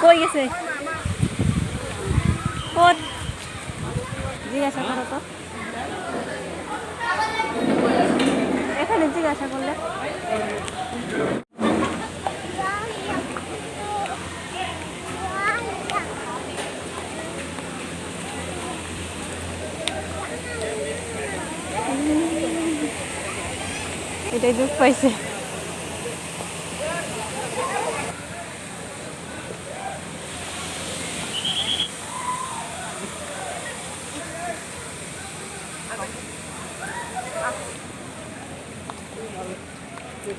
কই গেছে কোন জিজ্ঞাসা করো তো এখানে জিজ্ঞাসা করলে এটাই দুঃখ পাইছে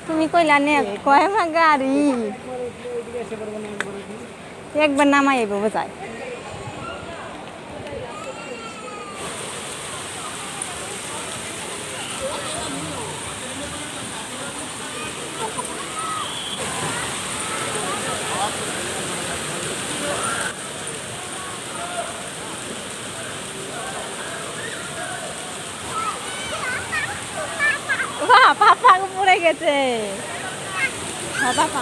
তুমি কইলা নে কয় মা গাড়ি একবার নামাই আইব বোঝায় পাপা পড়ে গেছে পাপা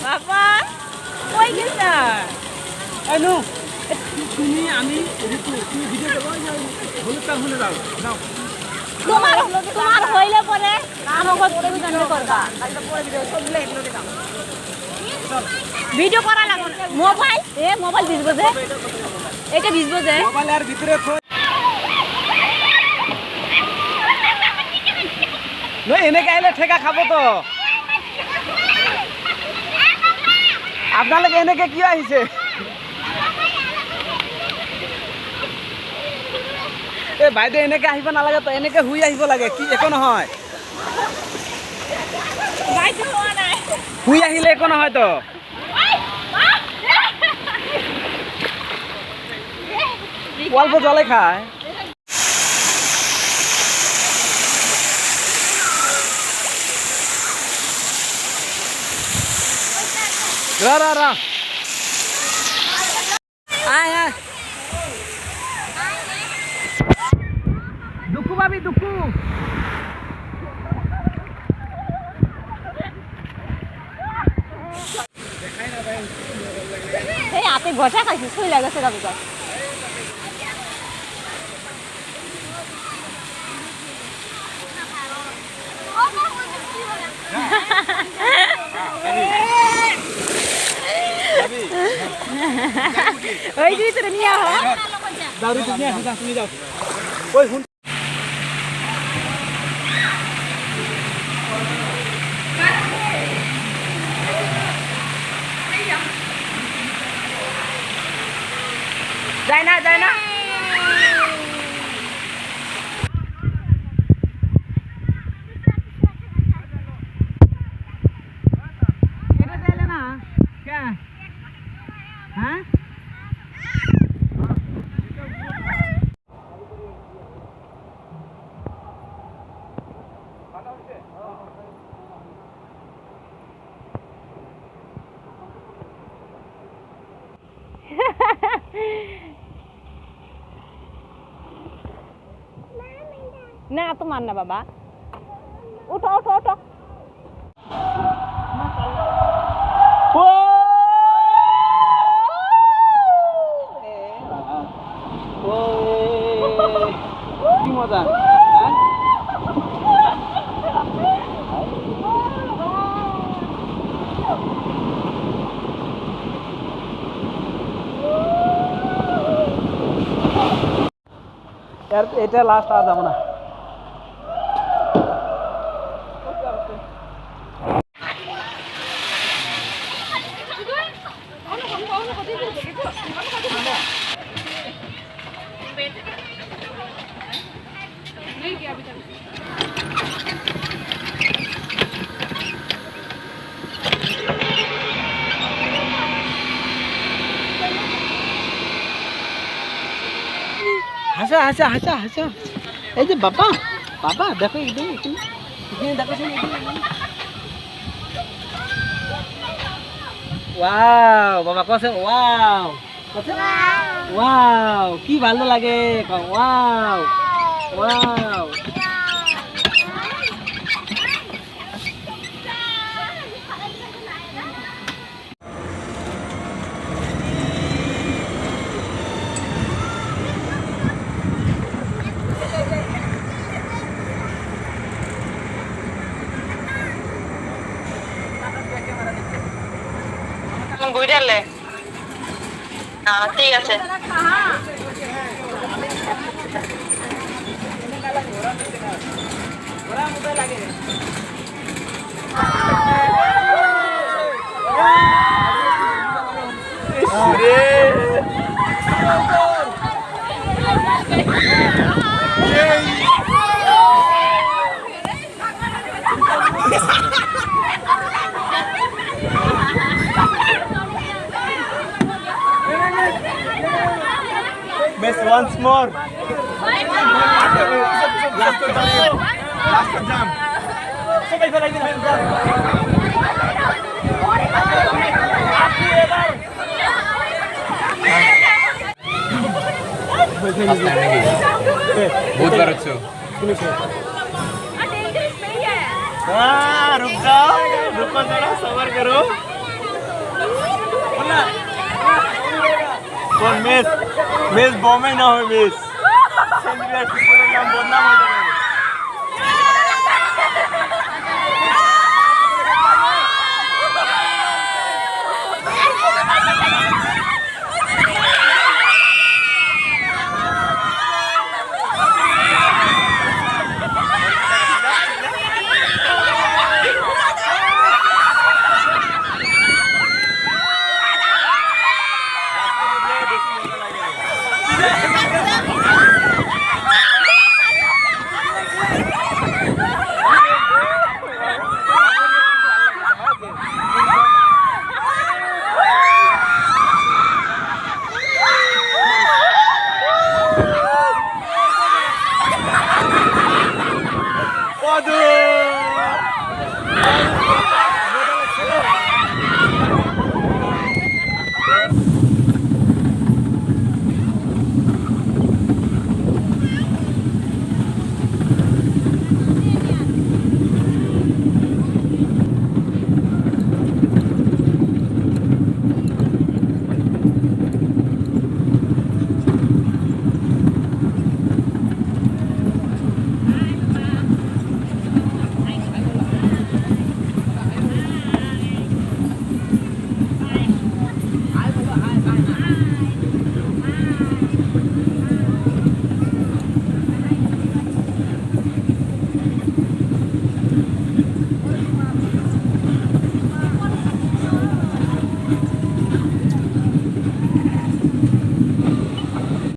বাবা কই গেছ আইনু তুমি আমি তুমি ভিডিও করো হলুদটা হলে দাও নাও তোমার হইলে পরে আমাকে প্রয়োজন করবা ভিডিও করা লাগবে মোবাইল মোবাইল ভিজবো যে এটা ভিজবো যে মোবাইল আর ভিতরে এনে গাইলে ঠেকা খাবো তো আপনার এনেকে কি আহিছে এই বাইদেউ এনেকে আহিব নালাগে তো এনেকে হুই আহিব লাগে কি একো নহয় হুই আহিলে একো নহয় তো অল্প জলে খায় রা আয় আয় দুঃখু ভাবি দুঃখু এই আপনি ঘষা খাইছিস শুই লাগেছে গাবি গাছ ওই যে তোরা নিয়ে আহ দারু তুমি আসো তুমি যাও ওই হুন যায় না এটা দিলে না কে হ্যাঁ না তোমার না বাবা উঠো উঠো উঠো কি মজা এটা লাস্ট আর যাবো না হাসা হাসা হাসা এই যে বাবা বাবা দেখো একদম এখানে দেখো ওয়াও বাবা কসে ওয়াও ওয়াও কি ভালো লাগে ওয়াও ওয়াও ঘুরালে ঠিক আছে Miss once more. Last jump. Sabay balay din ang jump. बहुत बार अच्छे हो रुक जाओ रुको जरा सबर करो मिस मिस बॉम्बे ना हो मिस नाम बदनाम हो